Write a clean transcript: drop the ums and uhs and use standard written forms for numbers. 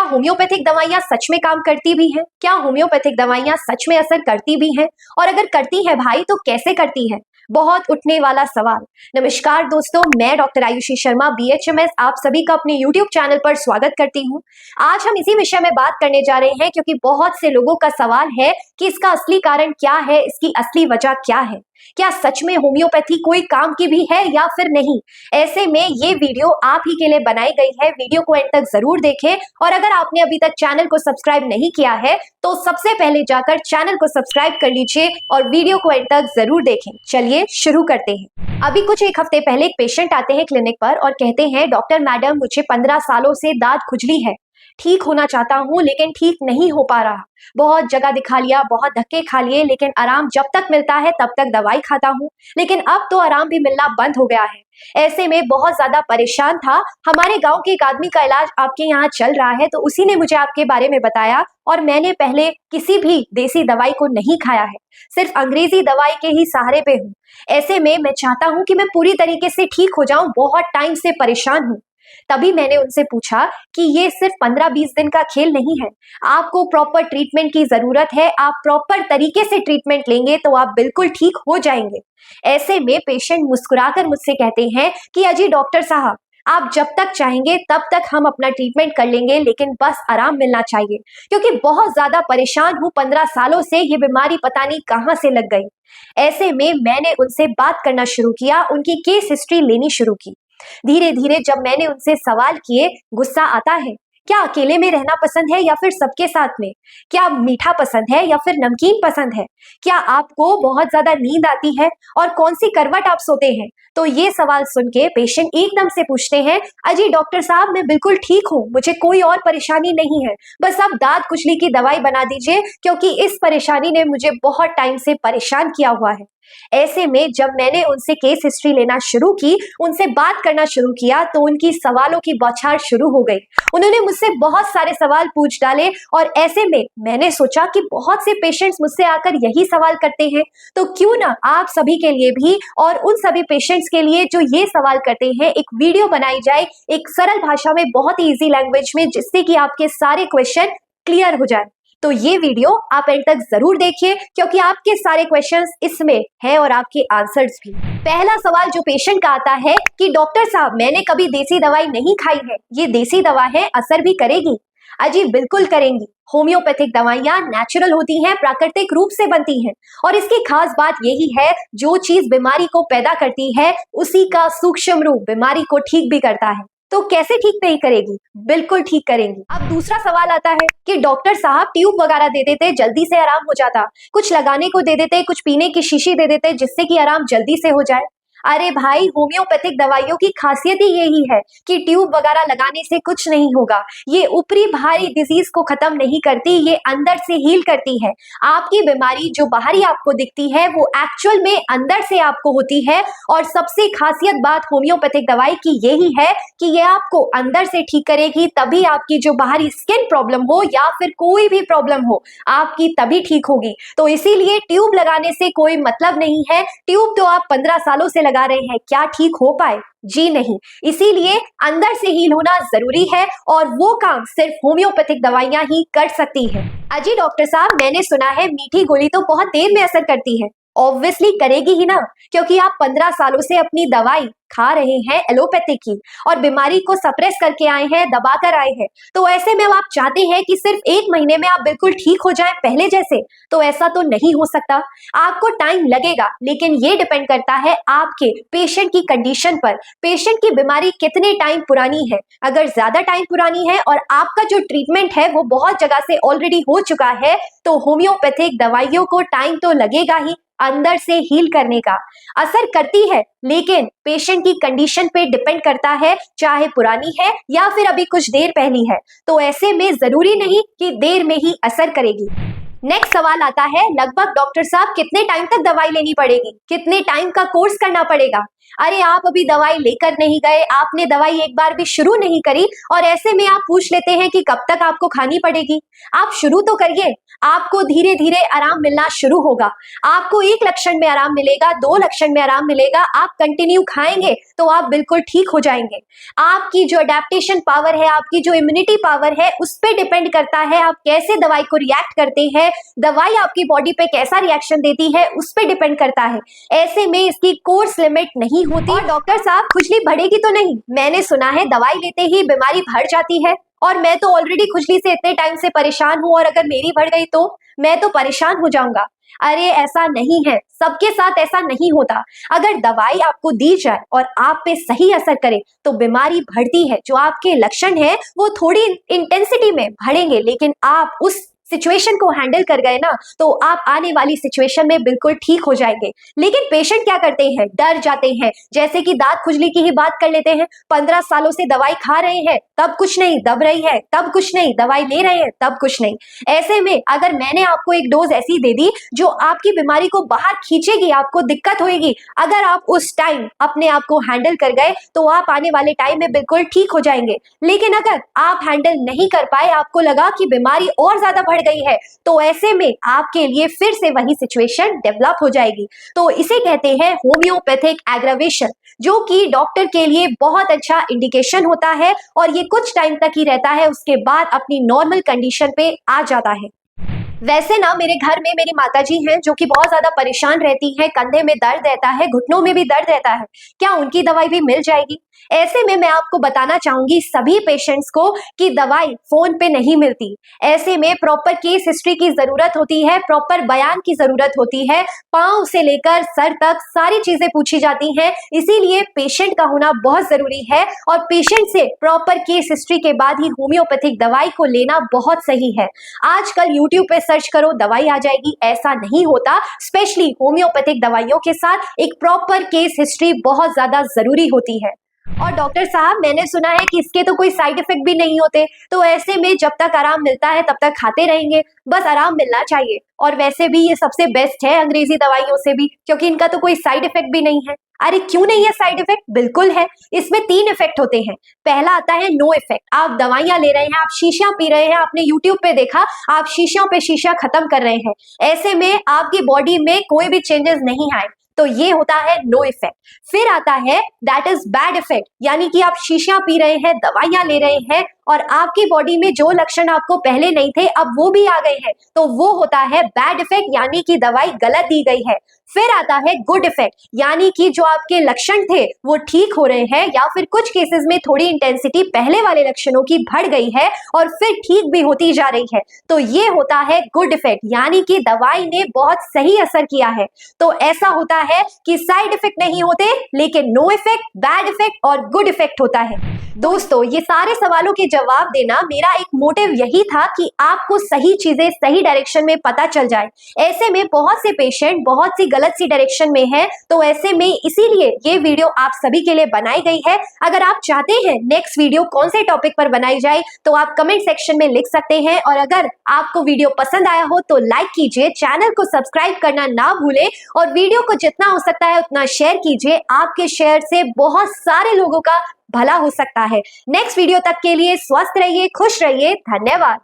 Homeopathic दवाइयाँ सच में काम करती भी हैं? क्या होम्योपैथिक दवाइयाँ सच में असर करती भी हैं? और अगर करती है भाई तो कैसे करती है? बहुत उठने वाला सवाल। नमस्कार दोस्तों, मैं डॉक्टर आयुषी शर्मा बीएचएमएस आप सभी का अपने यूट्यूब चैनल पर स्वागत करती हूँ। आज हम इसी विषय में बात करने जा रहे हैं क्योंकि बहुत से लोगों का सवाल है कि इसका असली कारण क्या है, इसकी असली वजह क्या है, क्या सच में होम्योपैथी कोई काम की भी है या फिर नहीं। ऐसे में ये वीडियो आप ही के लिए बनाई गई है, वीडियो को एंड तक जरूर देखें और अगर आपने अभी तक चैनल को सब्सक्राइब नहीं किया है तो सबसे पहले जाकर चैनल को सब्सक्राइब कर लीजिए और वीडियो को एंड तक जरूर देखें। चलिए शुरू करते हैं। अभी कुछ एक हफ्ते पहले एक पेशेंट आते हैं क्लिनिक पर और कहते हैं, डॉक्टर मैडम मुझे 15 सालों से दांत खुजली है, ठीक होना चाहता हूँ लेकिन ठीक नहीं हो पा रहा। बहुत जगह दिखा लिया, बहुत धक्के खा लिए, लेकिन आराम जब तक मिलता है तब तक दवाई खाता हूँ, लेकिन अब तो आराम भी मिलना बंद हो गया है। ऐसे में बहुत ज्यादा परेशान था। हमारे गांव के एक आदमी का इलाज आपके यहाँ चल रहा है तो उसी ने मुझे आपके बारे में बताया और मैंने पहले किसी भी देसी दवाई को नहीं खाया है, सिर्फ अंग्रेजी दवाई के ही सहारे पे हूँ। ऐसे में मैं चाहता हूँ कि मैं पूरी तरीके से ठीक हो जाऊं, बहुत टाइम से परेशान हूँ। तभी मैंने उनसे पूछा कि ये सिर्फ 15-20 दिन का खेल नहीं है, आपको प्रॉपर ट्रीटमेंट की जरूरत है, आप प्रॉपर तरीके से ट्रीटमेंट लेंगे तो आप बिल्कुल ठीक हो जाएंगे। ऐसे में पेशेंट मुस्कुराकर मुझसे कहते हैं कि अजी डॉक्टर साहब, आप जब तक चाहेंगे तब तक हम अपना ट्रीटमेंट कर लेंगे, लेकिन बस आराम मिलना चाहिए क्योंकि बहुत ज्यादा परेशान हूँ। 15 सालों से ये बीमारी पता नहीं कहां से लग गई। ऐसे में मैंने उनसे बात करना शुरू किया, उनकी केस हिस्ट्री लेनी शुरू की। धीरे धीरे जब मैंने उनसे सवाल किए, गुस्सा आता है, क्या अकेले में रहना पसंद है या फिर सबके साथ में, क्या मीठा पसंद है या फिर नमकीन पसंद है, क्या आपको बहुत ज्यादा नींद आती है और कौन सी करवट आप सोते हैं, तो ये सवाल सुन के पेशेंट एकदम से पूछते हैं, अजी डॉक्टर साहब मैं बिल्कुल ठीक हूँ, मुझे कोई और परेशानी नहीं है, बस आप दांत खुजली की दवाई बना दीजिए क्योंकि इस परेशानी ने मुझे बहुत टाइम से परेशान किया हुआ है। ऐसे में जब मैंने उनसे केस हिस्ट्री लेना शुरू की, उनसे बात करना शुरू किया तो उनकी सवालों की बौछार शुरू हो गई। उन्होंने मुझसे बहुत सारे सवाल पूछ डाले और ऐसे में मैंने सोचा कि बहुत से पेशेंट्स मुझसे आकर यही सवाल करते हैं तो क्यों ना आप सभी के लिए भी और उन सभी पेशेंट्स के लिए जो ये सवाल करते हैं एक वीडियो बनाई जाए, एक सरल भाषा में, बहुत ही इजी लैंग्वेज में, जिससे कि आपके सारे क्वेश्चन क्लियर हो जाए। तो ये वीडियो आप एंड तक जरूर देखिए क्योंकि आपके सारे क्वेश्चंस इसमें है और आपके आंसर्स भी। पहला सवाल जो पेशेंट का आता है कि डॉक्टर साहब मैंने कभी देसी दवाई नहीं खाई है, ये देसी दवा है, असर भी करेगी? अजी बिल्कुल करेंगी। होम्योपैथिक दवाइयाँ नेचुरल होती हैं, प्राकृतिक रूप से बनती हैं और इसकी खास बात यही है, जो चीज बीमारी को पैदा करती है उसी का सूक्ष्म रूप बीमारी को ठीक भी करता है। तो कैसे ठीक नहीं करेगी? बिल्कुल ठीक करेंगी। अब दूसरा सवाल आता है कि डॉक्टर साहब ट्यूब वगैरह दे देते जल्दी से आराम हो जाता, कुछ लगाने को दे देते, कुछ पीने की शीशी दे देते जिससे कि आराम जल्दी से हो जाए। अरे भाई, होम्योपैथिक दवाइयों की खासियत ही यही है कि ट्यूब वगैरह लगाने से कुछ नहीं होगा, ये ऊपरी बाहरी डिजीज को खत्म नहीं करती, ये अंदर से हील करती है। आपकी बीमारी जो बाहरी आपको दिखती है वो एक्चुअल में अंदर से आपको होती है और सबसे खासियत बात होम्योपैथिक दवाई की यही है कि ये आपको अंदर से ठीक करेगी, तभी आपकी जो बाहरी स्किन प्रॉब्लम हो या फिर कोई भी प्रॉब्लम हो आपकी तभी ठीक होगी। तो इसीलिए ट्यूब लगाने से कोई मतलब नहीं है। ट्यूब तो आप 15 सालों से लगा रहे हैं, क्या ठीक हो पाए? जी नहीं। इसीलिए अंदर से हील होना जरूरी है और वो काम सिर्फ होम्योपैथिक दवाइयां ही कर सकती है। अजी डॉक्टर साहब मैंने सुना है मीठी गोली तो बहुत देर में असर करती है। ऑब्वियसली करेगी ही ना, क्योंकि आप 15 सालों से अपनी दवाई खा रहे हैं एलोपैथिक की और बीमारी को सप्रेस करके आए हैं, दबा कर आए हैं। तो ऐसे में आप चाहते हैं कि सिर्फ 1 महीने में आप बिल्कुल ठीक हो जाएं पहले जैसे, तो ऐसा तो नहीं हो सकता। आपको टाइम लगेगा, लेकिन ये डिपेंड करता है आपके पेशेंट की कंडीशन पर, पेशेंट की बीमारी कितने टाइम पुरानी है। अगर ज्यादा टाइम पुरानी है और आपका जो ट्रीटमेंट है वो बहुत जगह से ऑलरेडी हो चुका है तो होम्योपैथिक दवाइयों को टाइम तो लगेगा ही अंदर से हील करने का। असर करती है लेकिन पेशेंट की कंडीशन पे डिपेंड करता है, चाहे पुरानी है या फिर अभी कुछ देर पहली है, तो ऐसे में जरूरी नहीं कि देर में ही असर करेगी। नेक्स्ट सवाल आता है, लगभग डॉक्टर साहब कितने टाइम तक दवाई लेनी पड़ेगी, कितने टाइम का कोर्स करना पड़ेगा? अरे आप अभी दवाई लेकर नहीं गए, आपने दवाई एक बार भी शुरू नहीं करी और ऐसे में आप पूछ लेते हैं कि कब तक आपको खानी पड़ेगी। आप शुरू तो करिए, आपको धीरे धीरे आराम मिलना शुरू होगा। आपको एक लक्षण में आराम मिलेगा, 2 लक्षण में आराम मिलेगा, आप कंटिन्यू खाएंगे तो आप बिल्कुल ठीक हो जाएंगे। आपकी जो अडेप्टेशन पावर है, आपकी जो इम्यूनिटी पावर है, उस पर डिपेंड करता है आप कैसे दवाई को रिएक्ट करते हैं, दवाई आपकी बॉडी पे कैसा रिएक्शन देती है उस पर डिपेंड करता है। ऐसे में इसकी कोर्स लिमिट नहीं होती। और डॉक्टर साहब खुजली बढ़ेगी तो नहीं? मैंने सुना है दवाई लेते ही बीमारी बढ़ जाती है, और मैं तो ऑलरेडी खुजली से इतने टाइम से परेशान हूं और अगर मेरी बढ़ गई तो मैं तो परेशान हो जाऊंगा। अरे ऐसा नहीं है, सबके साथ ऐसा नहीं होता। अगर दवाई आपको दी जाए और आप पे सही असर करे तो बीमारी बढ़ती है। जो आपके लक्षण है वो थोड़ी इंटेंसिटी में बढ़ेंगे, लेकिन आप उस सिचुएशन को हैंडल कर गए ना तो आप आने वाली सिचुएशन में बिल्कुल ठीक हो जाएंगे। लेकिन पेशेंट क्या करते हैं, डर जाते हैं। जैसे कि दांत खुजली की ही बात कर लेते हैं, 15 सालों से दवाई खा रहे हैं तब कुछ नहीं, दब रही है तब कुछ नहीं, दवाई ले रहे हैं तब कुछ नहीं। ऐसे में अगर मैंने आपको एक डोज ऐसी दे दी जो आपकी बीमारी को बाहर खींचेगी, आपको दिक्कत होगी, अगर आप उस टाइम अपने आप को हैंडल कर गए तो आप आने वाले टाइम में बिल्कुल ठीक हो जाएंगे। लेकिन अगर आप हैंडल नहीं कर पाए, आपको लगा कि बीमारी और ज्यादा बढ़ गई है, तो ऐसे में आपके लिए फिर से वही सिचुएशन डेवलप हो जाएगी। तो इसे कहते हैं होम्योपैथिक एग्रावेशन, जो कि डॉक्टर के लिए बहुत अच्छा इंडिकेशन होता है और ये कुछ टाइम तक ही रहता है, उसके बाद अपनी नॉर्मल कंडीशन पे आ जाता है। वैसे ना मेरे घर में मेरी माताजी हैं जो कि बहुत ज्यादा परेशान रहती हैं, कंधे में दर्द रहता है, घुटनों में भी दर्द रहता है, क्या उनकी दवाई भी मिल जाएगी? ऐसे में मैं आपको बताना चाहूंगी सभी पेशेंट्स को कि दवाई फोन पे नहीं मिलती। ऐसे में प्रॉपर केस हिस्ट्री की जरूरत होती है, प्रॉपर बयान की जरूरत होती है, पांव से लेकर सर तक सारी चीजें पूछी जाती हैं। इसीलिए पेशेंट का होना बहुत जरूरी है और पेशेंट से प्रॉपर केस हिस्ट्री के बाद ही होम्योपैथिक दवाई को लेना बहुत सही है। आजकल यूट्यूब पे सर्च करो दवाई आ जाएगी, ऐसा नहीं होता। स्पेशली होम्योपैथिक दवाइयों के साथ एक प्रॉपर केस हिस्ट्री बहुत ज्यादा जरूरी होती है। और डॉक्टर साहब मैंने सुना है कि इसके तो कोई साइड इफेक्ट भी नहीं होते, तो ऐसे में जब तक आराम मिलता है तब तक खाते रहेंगे, बस आराम मिलना चाहिए। और वैसे भी ये सबसे बेस्ट है अंग्रेजी दवाइयों से भी, क्योंकि इनका तो कोई साइड इफेक्ट भी नहीं है। अरे क्यों नहीं है साइड इफेक्ट? बिल्कुल है। इसमें 3 इफेक्ट होते हैं। पहला आता है नो इफेक्ट, आप दवाइयां ले रहे हैं, आप शीशियां पी रहे हैं, आपने यूट्यूब पे देखा, आप शीशियों पे शीशा खत्म कर रहे हैं, ऐसे में आपकी बॉडी में कोई भी चेंजेस नहीं आए, तो ये होता है नो इफेक्ट। फिर आता है दैट इज बैड इफेक्ट, यानी कि आप शीशियां पी रहे हैं, दवाइयां ले रहे हैं और आपकी बॉडी में जो लक्षण आपको पहले नहीं थे अब वो भी आ गए हैं, तो वो होता है बैड इफेक्ट, यानी कि दवाई गलत दी गई है। फिर आता है गुड इफेक्ट, यानी कि जो आपके लक्षण थे वो ठीक हो रहे हैं या फिर कुछ केसेस में थोड़ी इंटेंसिटी पहले वाले लक्षणों की बढ़ गई है और फिर ठीक भी होती जा रही है, तो ये होता है गुड इफेक्ट, यानी कि दवाई ने बहुत सही असर किया है। तो ऐसा होता है कि साइड इफेक्ट नहीं होते, लेकिन नो इफेक्ट, बैड इफेक्ट और गुड इफेक्ट होता है। दोस्तों ये सारे सवालों के जवाब देना मेरा एक मोटिव यही था कि आपको सही चीजें सही डायरेक्शन में पता चल जाए। ऐसे में बहुत से पेशेंट बहुत सी गलत सी डायरेक्शन में है, तो ऐसे में इसीलिए ये वीडियो आप सभी के लिए बनाई गई है। अगर आप चाहते हैं नेक्स्ट वीडियो कौन से टॉपिक पर बनाई जाए तो आप कमेंट सेक्शन में लिख सकते हैं, और अगर आपको वीडियो पसंद आया हो तो लाइक कीजिए, चैनल को सब्सक्राइब करना ना भूलें और वीडियो को जितना हो सकता है उतना शेयर कीजिए। आपके शेयर से बहुत सारे लोगों का भला हो सकता है। नेक्स्ट वीडियो तक के लिए स्वस्थ रहिए, खुश रहिए, धन्यवाद।